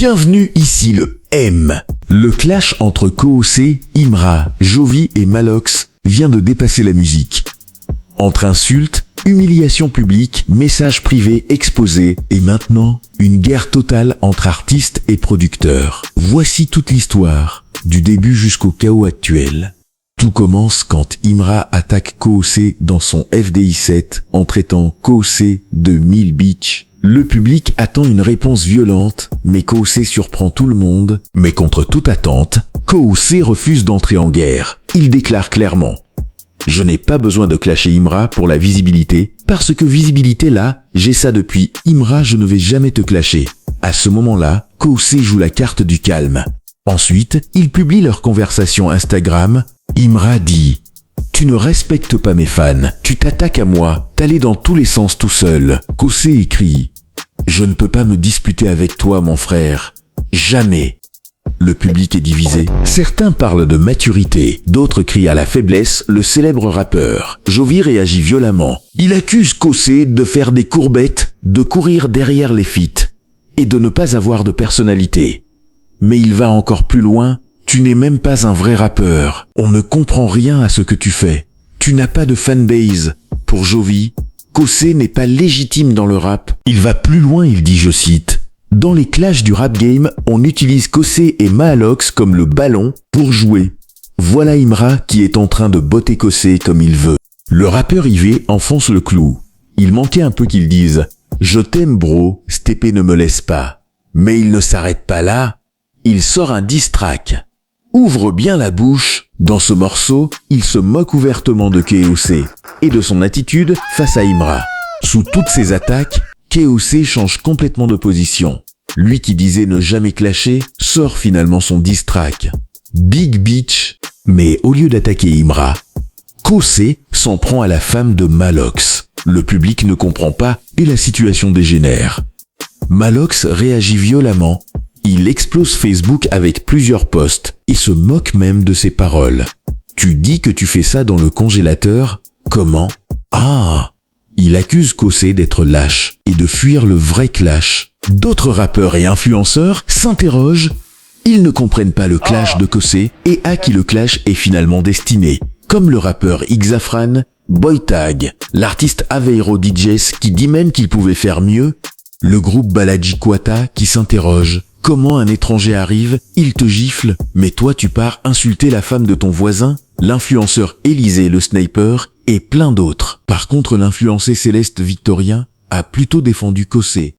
Bienvenue ici le M. Le clash entre KOC, Imra, Jovi et Malox vient de dépasser la musique. Entre insultes, humiliation publique, messages privés exposés et maintenant, une guerre totale entre artistes et producteurs. Voici toute l'histoire, du début jusqu'au chaos actuel. Tout commence quand Imra attaque KOC dans son FDI 7 en traitant KOC de Mill Beach. Le public attend une réponse violente, mais KOC surprend tout le monde. Mais contre toute attente, KOC refuse d'entrer en guerre. Il déclare clairement « Je n'ai pas besoin de clasher Imra pour la visibilité, parce que visibilité là, j'ai ça depuis. Imra, je ne vais jamais te clasher. » À ce moment-là, KOC joue la carte du calme. Ensuite, il publie leur conversation Instagram. Imra dit « Tu ne respectes pas mes fans, tu t'attaques à moi, t'allais dans tous les sens tout seul. » KOC écrit « Je ne peux pas me disputer avec toi mon frère, jamais. » Le public est divisé. Certains parlent de maturité, d'autres crient à la faiblesse le célèbre rappeur. Jovi réagit violemment. Il accuse KOC de faire des courbettes, de courir derrière les feats et de ne pas avoir de personnalité. Mais il va encore plus loin. Tu n'es même pas un vrai rappeur. On ne comprend rien à ce que tu fais. Tu n'as pas de fanbase. Pour Jovi, KOC n'est pas légitime dans le rap. Il va plus loin, il dit, je cite, « Dans les clashs du rap game, on utilise KOC et Malox comme le ballon pour jouer. Voilà Imra qui est en train de botter KOC comme il veut. » Le rappeur IV enfonce le clou. Il manquait un peu qu'il dise « Je t'aime bro, cette épée ne me laisse pas. » Mais il ne s'arrête pas là. Il sort un diss track. Ouvre bien la bouche. Dans ce morceau, il se moque ouvertement de KOC et de son attitude face à Imra. Sous toutes ces attaques, KOC change complètement de position. Lui qui disait ne jamais clasher, sort finalement son diss track. Big Beach. Mais au lieu d'attaquer Imra, KOC s'en prend à la femme de Malox. Le public ne comprend pas et la situation dégénère. Malox réagit violemment. Il explose Facebook avec plusieurs posts et se moque même de ses paroles. Tu dis que tu fais ça dans le congélateur? Comment? Ah! Il accuse KOC d'être lâche et de fuir le vrai clash. D'autres rappeurs et influenceurs s'interrogent. Ils ne comprennent pas le clash de KOC et à qui le clash est finalement destiné. Comme le rappeur Xafran, Boytag, l'artiste Aveiro DJs qui dit même qu'il pouvait faire mieux, le groupe Balaji Kwata qui s'interroge. Comment un étranger arrive, il te gifle, mais toi tu pars insulter la femme de ton voisin, l'influenceur Élysée le sniper et plein d'autres. Par contre, l'influencé Céleste Victorien a plutôt défendu KOC.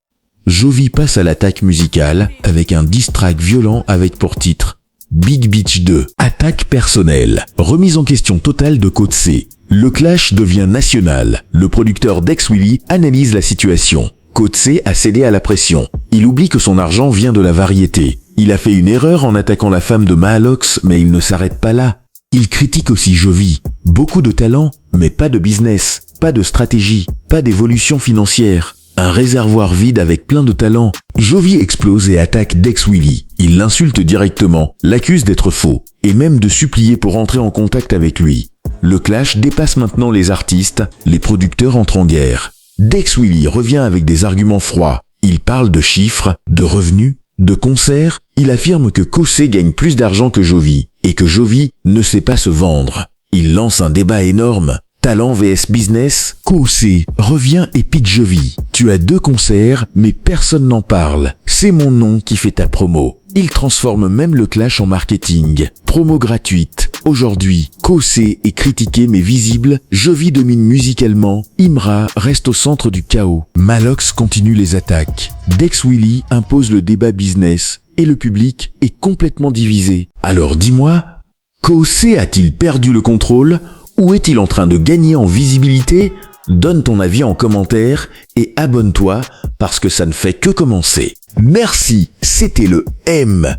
Jovi passe à l'attaque musicale avec un diss track violent avec pour titre Big Beach 2. Attaque personnelle. Remise en question totale de KOC. Le clash devient national. Le producteur Dex Willy analyse la situation. KOC a cédé à la pression. Il oublie que son argent vient de la variété. Il a fait une erreur en attaquant la femme de Malox, mais il ne s'arrête pas là. Il critique aussi Jovi. Beaucoup de talent, mais pas de business, pas de stratégie, pas d'évolution financière. Un réservoir vide avec plein de talent. Jovi explose et attaque Dex Willy. Il l'insulte directement, l'accuse d'être faux, et même de supplier pour entrer en contact avec lui. Le clash dépasse maintenant les artistes, les producteurs entrent en guerre. Dex Willy revient avec des arguments froids. Il parle de chiffres, de revenus, de concerts. Il affirme que KOC gagne plus d'argent que Jovi et que Jovi ne sait pas se vendre. Il lance un débat énorme. Talent vs business. KOC revient et pitch Jovi. Tu as 2 concerts, mais personne n'en parle. C'est mon nom qui fait ta promo. Il transforme même le clash en marketing. Promo gratuite. Aujourd'hui, KOC est critiqué mais visible. Jovi domine musicalement. Imra reste au centre du chaos. Malox continue les attaques. Dex Willy impose le débat business. Et le public est complètement divisé. Alors dis-moi, KOC a-t-il perdu le contrôle? Ou est-il en train de gagner en visibilité? Donne ton avis en commentaire et abonne-toi parce que ça ne fait que commencer. Merci, c'était le M.